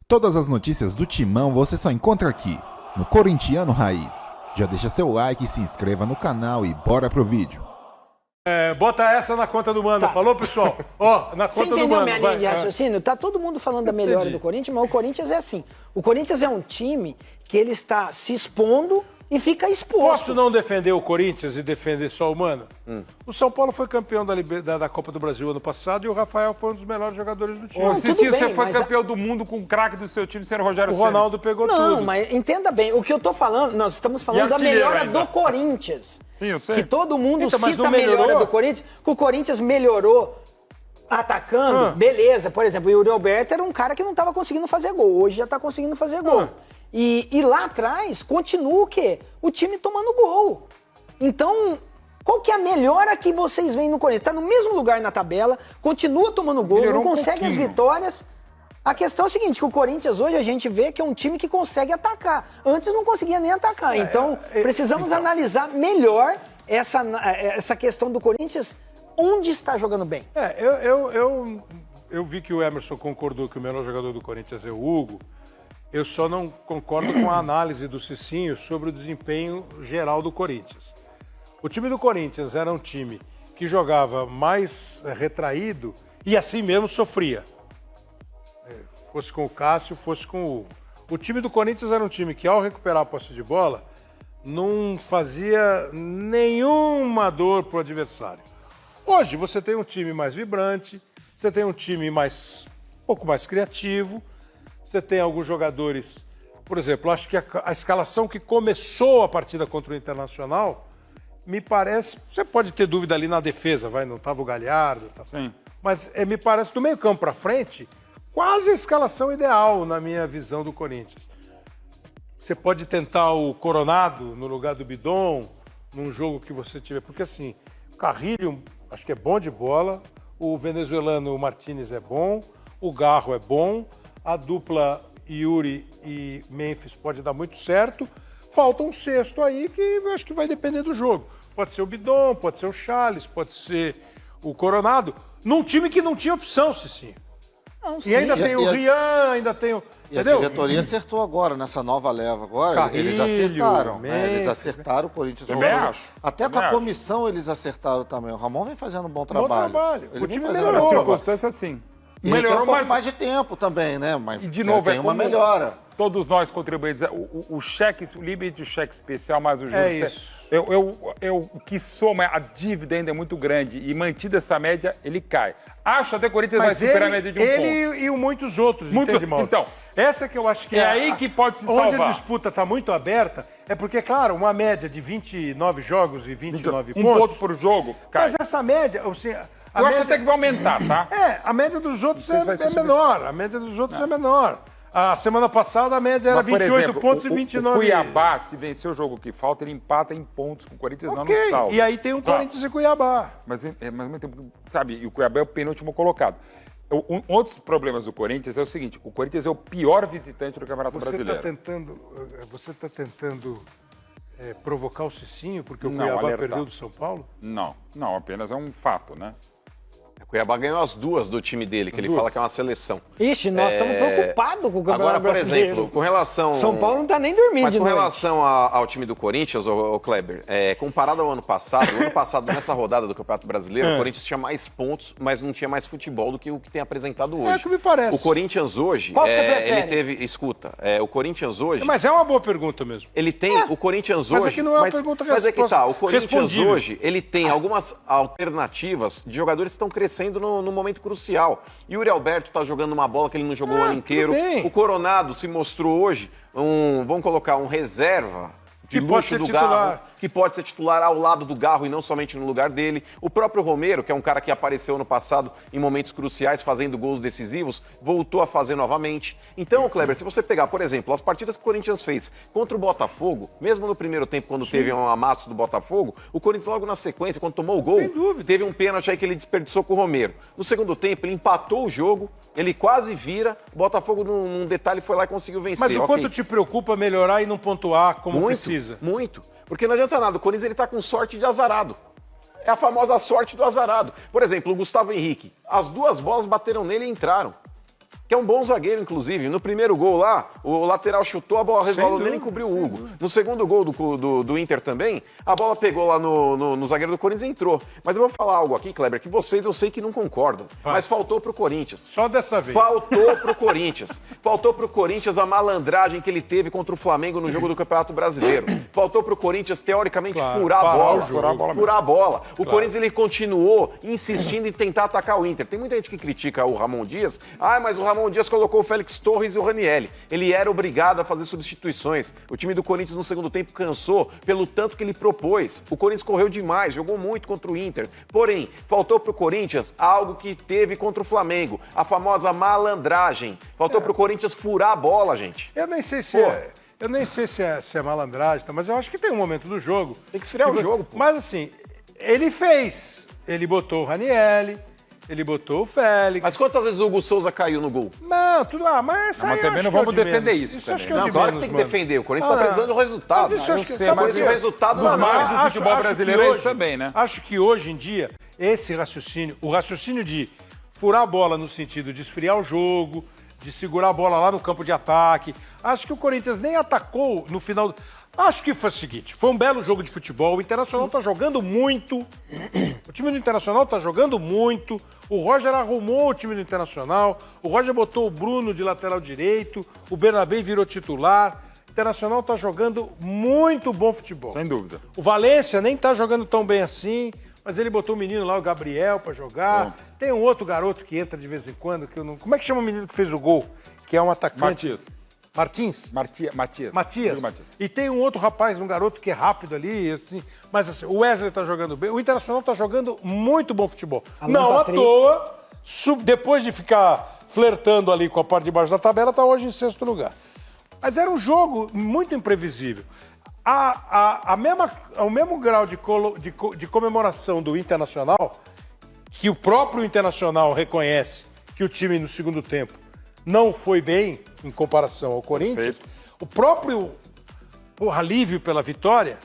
Todas as notícias do Timão você só encontra aqui, no Corintiano Raiz. Já deixa seu like, se inscreva no canal e bora pro vídeo. Bota essa na conta do Mano. Tá. Falou, pessoal? Ó, na conta do Mano. Você entendeu minha linha vai. de raciocínio? Tá todo mundo falando da melhora Entendi. do Corinthians, mas o Corinthians é assim. O Corinthians é um time que ele está se expondo e fica exposto. Posso não defender o Corinthians e defender só o Mano? O São Paulo foi campeão da Copa do Brasil ano passado e o Rafael foi um dos melhores jogadores do time. Não, Ô, tudo Cicinho, bem, você foi mas campeão do mundo com o craque do seu time, sendo o Rogério O Ceni. Ronaldo pegou Não, tudo. mas entenda bem, o que eu tô falando, nós estamos falando E da artilheiro melhora ainda. do Corinthians. Sim, eu sei. Que todo mundo Então, mas cita não a melhora melhorou? do Corinthians, que o Corinthians melhorou atacando, beleza. Por exemplo, o Yuri Alberto era um cara que não estava conseguindo fazer gol, hoje já está conseguindo fazer gol. E lá atrás, continua o quê? O time tomando gol. Então, qual que é a melhora que vocês veem no Corinthians? Está no mesmo lugar na tabela, continua tomando gol, Melhorou não um consegue as pouquinho. vitórias. A questão é o seguinte, que o Corinthians hoje a gente vê que é um time que consegue atacar. Antes não conseguia nem atacar. Então, precisamos analisar melhor essa questão do Corinthians, onde está jogando bem. Eu vi que o Emerson concordou que o melhor jogador do Corinthians é o Hugo. Eu só não concordo com a análise do Cicinho sobre o desempenho geral do Corinthians. O time do Corinthians era um time que jogava mais retraído e assim mesmo sofria. Fosse com o Cássio, fosse com o Hugo. O time do Corinthians era um time que, ao recuperar a posse de bola, não fazia nenhuma dor para o adversário. Hoje você tem um time mais vibrante, você tem um time um pouco mais criativo, você tem alguns jogadores, por exemplo, acho que a escalação que começou a partida contra o Internacional, me parece, você pode ter dúvida ali na defesa, não estava o Galhardo, Sim. mas me parece do meio campo para frente, quase a escalação ideal na minha visão do Corinthians. Você pode tentar o Coronado no lugar do Bidon, num jogo que você tiver, porque assim, o Carrilho acho que é bom de bola, o venezuelano o Martínez é bom, o Garro é bom, a dupla Yuri e Memphis pode dar muito certo. Falta um sexto aí que eu acho que vai depender do jogo. Pode ser o Bidon, pode ser o Charles, pode ser o Coronado, num time que não tinha opção, Cicinho. Não, E sim. ainda tem o Rian, ainda tem o... E a Entendeu? diretoria acertou agora, nessa nova leva agora, Carrilho, eles acertaram. Eles Memphis, acertaram o Corinthians. Também acho. Até com Também a acho. comissão eles acertaram também. O Ramon vem fazendo um bom Bom trabalho. trabalho. Ele O vem time fazendo melhorou. um bom Na trabalho. circunstância, sim. E tem um Melhorou, pouco mas mais de tempo também, né? Mas e de novo, tem uma como melhora. todos nós contribuímos. O cheque, o limite do cheque especial, mais o juros. É isso. O que soma, a dívida ainda é muito grande. E mantida essa média, ele cai. Acho até que o Corinthians vai Mas superar a média de um ponto. ele e muitos outros, Muitos- entende, Mauro? então, essa que eu acho que é aí que pode se onde a salvar. disputa está muito aberta, é porque, claro, uma média de 29 jogos e 29 Um pontos... ponto por jogo, cai. Mas essa média, assim, a Eu acho média, até que vai aumentar, tá? a média dos outros Não sei se vai ser é menor. A média dos outros é menor. A semana passada a média era Mas, por 28 exemplo, pontos e o 29... Cuiabá, se vencer o jogo que falta, ele empata em pontos com o Corinthians, não Ok, no saldo. e aí tem um Corinthians e Cuiabá. Mas ao mesmo tempo, sabe, e o Cuiabá é o penúltimo colocado. Outros problemas do Corinthians é o seguinte, o Corinthians é o pior visitante do Campeonato Você está Brasileiro. tentando provocar o Cicinho porque o Não, Cuiabá alertar. perdeu do São Paulo? Não, apenas é um fato, né? O Cuiabá ganhou as duas do time dele, que ele duas? fala que é uma seleção. Ixi, nós estamos preocupados com o Campeonato Agora, por Brasileiro. exemplo, com relação... São Paulo não tá nem dormindo Mas de com noite. relação ao time do Corinthians, ô Kleber, comparado ao ano passado, nessa rodada do Campeonato Brasileiro, o Corinthians tinha mais pontos, mas não tinha mais futebol do que o que tem apresentado hoje. É o que me parece. O Corinthians hoje, Qual que você prefere? ele teve... Escuta, o Corinthians hoje... Mas é uma boa pergunta mesmo. Ele tem, o Corinthians mas hoje... é que não é uma pergunta Mas é que tá, o Corinthians respondível. hoje, ele tem algumas alternativas de jogadores que estão crescendo no momento crucial. Yuri Alberto tá jogando uma bola que ele não jogou o ano tudo inteiro. bem. O Coronado se mostrou hoje, vamos colocar, um reserva de Que pode luxo ser do titular. Garro, que pode ser titular ao lado do Garro e não somente no lugar dele. O próprio Romero, que é um cara que apareceu no passado em momentos cruciais, fazendo gols decisivos, voltou a fazer novamente. Então, Kleber, se você pegar, por exemplo, as partidas que o Corinthians fez contra o Botafogo, mesmo no primeiro tempo, quando teve um amasso do Botafogo, o Corinthians logo na sequência, quando tomou o gol, Sem dúvida. teve um pênalti aí que ele desperdiçou com o Romero. No segundo tempo, ele empatou o jogo, ele quase vira, o Botafogo, num detalhe, foi lá e conseguiu vencer. Mas o Ok. quanto te preocupa melhorar e não pontuar como precisa? Muito. Porque não adianta nada. O Corinthians ele tá com sorte de azarado. É a famosa sorte do azarado. Por exemplo, o Gustavo Henrique. As duas bolas bateram nele e entraram. que é um bom zagueiro, inclusive. No primeiro gol lá, o lateral chutou, a bola resvalou nele e encobriu o Hugo. No segundo gol do Inter também, a bola pegou lá no zagueiro do Corinthians e entrou. Mas eu vou falar algo aqui, Kleber, que vocês eu sei que não concordam, mas faltou pro Corinthians. Só dessa vez. Faltou pro Corinthians. Faltou pro Corinthians a malandragem que ele teve contra o Flamengo no jogo do Campeonato Brasileiro. Faltou pro Corinthians, teoricamente, furar a bola. Furar a bola. O Corinthians, ele continuou insistindo em tentar atacar o Inter. Tem muita gente que critica o Ramon Dias. Mas o Ramon Dias colocou o Félix Torres e o Ranielli. Ele era obrigado a fazer substituições. O time do Corinthians no segundo tempo cansou pelo tanto que ele propôs. O Corinthians correu demais, jogou muito contra o Inter. Porém, faltou pro Corinthians algo que teve contra o Flamengo. A famosa malandragem. Faltou pro Corinthians furar a bola, gente. Eu nem sei se é malandragem, mas eu acho que tem um momento do jogo. Tem que esfriar o jogo, pô. Mas assim, ele fez. Ele botou o Ranielli, ele botou o Félix. Mas quantas vezes o Hugo Souza caiu no gol? Não, tudo lá, mas Mas também não vamos defender isso também. Acho que é o Não, de claro menos, que tem que mano. defender. O Corinthians está precisando do resultado. Mas isso eu acho que sabe por quê? O resultado não mais vai. do futebol brasileiro é isso também, né? Acho que hoje em dia, esse raciocínio, o raciocínio de furar a bola no sentido de esfriar o jogo, de segurar a bola lá no campo de ataque, acho que o Corinthians nem atacou no final. Acho que foi o seguinte, foi um belo jogo de futebol, o Internacional tá jogando muito, o time do Internacional tá jogando muito, o Roger arrumou o time do Internacional, o Roger botou o Bruno de lateral direito, o Bernabé virou titular, o Internacional tá jogando muito bom futebol. Sem dúvida. O Valência nem tá jogando tão bem assim, mas ele botou o menino lá, o Gabriel, pra jogar. Bom. Tem um outro garoto que entra de vez em quando, que eu não... Como é que chama o menino que fez o gol? Que é um atacante... Matias. Matias. Matias. E tem um outro rapaz, um garoto que é rápido ali, assim. Mas assim, o Wesley tá jogando bem. O Internacional tá jogando muito bom futebol. Alan Não Patrick. à toa, depois de ficar flertando ali com a parte de baixo da tabela, tá hoje em sexto lugar. Mas era um jogo muito imprevisível. O mesmo grau de comemoração do Internacional, que o próprio Internacional reconhece que o time no segundo tempo não foi bem em comparação ao Corinthians, o próprio alívio pela vitória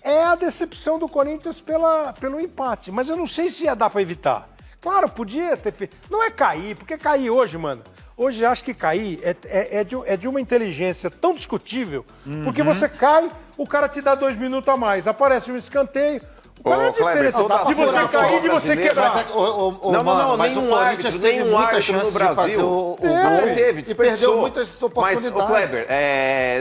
é a decepção do Corinthians pelo empate. Mas eu não sei se ia dar para evitar. Claro, podia ter feito. Não é cair, porque cair hoje, mano. Hoje acho que cair é de uma inteligência tão discutível, porque você cai, o cara te dá 2 minutos a mais, aparece um escanteio. Qual é a diferença de você cair e de você quebrar? Mas o Corinthians teve muita chance de fazer o gol teve, e perdeu muitas oportunidades. Mas, Kleber,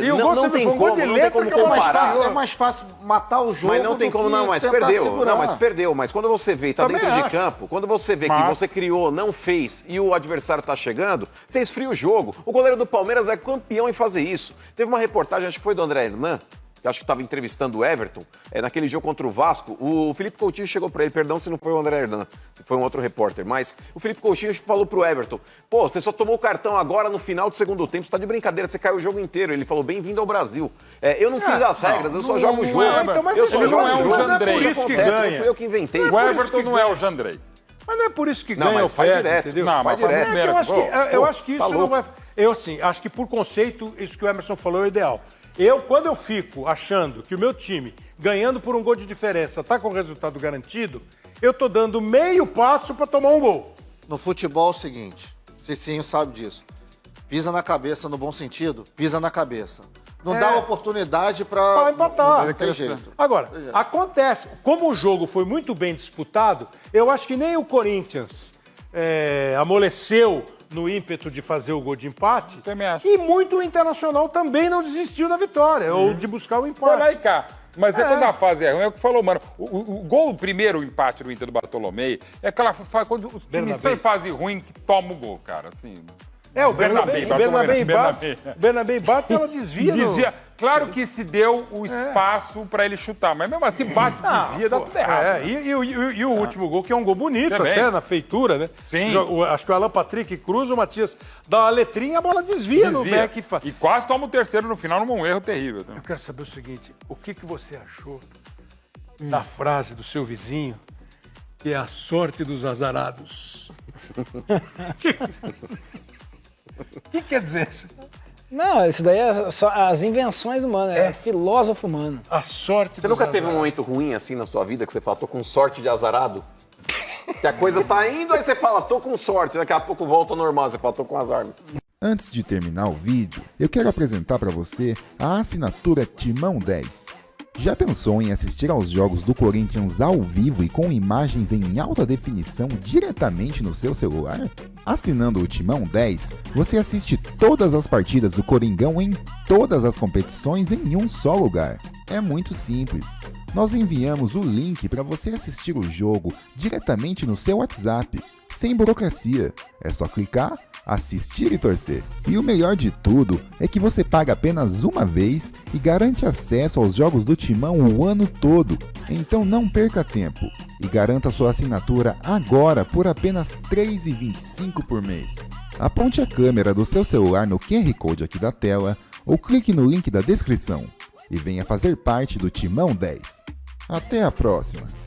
E o gol não tem foi um gol de como letra que comparar. É mais fácil matar o jogo. Mas não tem como, do que mas tentar perdeu. segurar. Não, mas perdeu. Mas quando você vê e tá Também dentro de acho. campo, quando você vê que Mas- você criou, não fez e o adversário tá chegando, você esfria o jogo. O goleiro do Palmeiras é campeão em fazer isso. Teve uma reportagem, acho que foi do André Hernan, que acho que estava entrevistando o Everton, naquele jogo contra o Vasco. O Felipe Coutinho chegou para ele, perdão se não foi o André Hernan, se foi um outro repórter, mas o Felipe Coutinho falou pro Everton: pô, você só tomou o cartão agora no final do segundo tempo, você tá de brincadeira, você caiu o jogo inteiro. Ele falou: bem-vindo ao Brasil. Eu não fiz as regras, eu só jogo o jogo. então, mas eu isso só não jogo é o um jogo. Jandrei. Isso Isso que acontece, ganha. não fui eu que inventei. O Everton não é o Jandrei. Mas não é por isso que Não, ganha o mas faz Fred, direto. entendeu? Não, mas Vai direto. faz primeiro. Eu acho que isso tá não louco. vai... Eu, assim, acho que por conceito, isso que o Emerson falou é o ideal. Quando eu fico achando que o meu time, ganhando por um gol de diferença, tá com o resultado garantido, eu tô dando meio passo para tomar um gol. No futebol é o seguinte, o Cicinho sabe disso. Pisa na cabeça no bom sentido, pisa na cabeça. Não dá oportunidade Pra para empatar. Não tem jeito. Agora, acontece, como o jogo foi muito bem disputado, eu acho que nem o Corinthians amoleceu no ímpeto de fazer o gol de empate. Também acho. E muito o Internacional também não desistiu da vitória, ou de buscar o Foi lá e empate. cá. Mas quando a fase é ruim, é o que falou, mano. O gol, o primeiro empate do Inter do Bartolomei, é aquela quando o time está em fase ruim que toma o gol, cara. Assim, O Bernabé bate, ela desvia. Claro que se deu o espaço pra ele chutar, mas mesmo assim bate, desvia, dá tudo errado. E o último gol, que é um gol bonito Também. até, na feitura, né? Sim. Acho que o Alan Patrick cruza, o Matias dá uma letrinha, a bola desvia no back. E quase toma o terceiro no final, num erro terrível. Eu quero saber o seguinte, o que você achou da frase do seu vizinho, que é a sorte dos azarados? O que quer dizer isso? Não, isso daí é só as invenções humanas, é filósofo humano. A sorte Você nunca teve um momento ruim assim na sua vida que você falou: tô com sorte de azarado? Que a coisa tá indo, aí você fala, tô com sorte. Daqui a pouco volta ao normal, você fala, tô com azar. Antes de terminar o vídeo, eu quero apresentar para você a assinatura Timão 10. Já pensou em assistir aos jogos do Corinthians ao vivo e com imagens em alta definição diretamente no seu celular? Assinando o Timão 10, você assiste todas as partidas do Coringão em todas as competições em um só lugar. É muito simples. Nós enviamos o link para você assistir o jogo diretamente no seu WhatsApp, sem burocracia. É só clicar, assistir e torcer. E o melhor de tudo é que você paga apenas uma vez e garante acesso aos jogos do Timão o ano todo. Então não perca tempo e garanta sua assinatura agora por apenas R$ 3,25 por mês. Aponte a câmera do seu celular no QR Code aqui da tela ou clique no link da descrição e venha fazer parte do Timão 10. Até a próxima!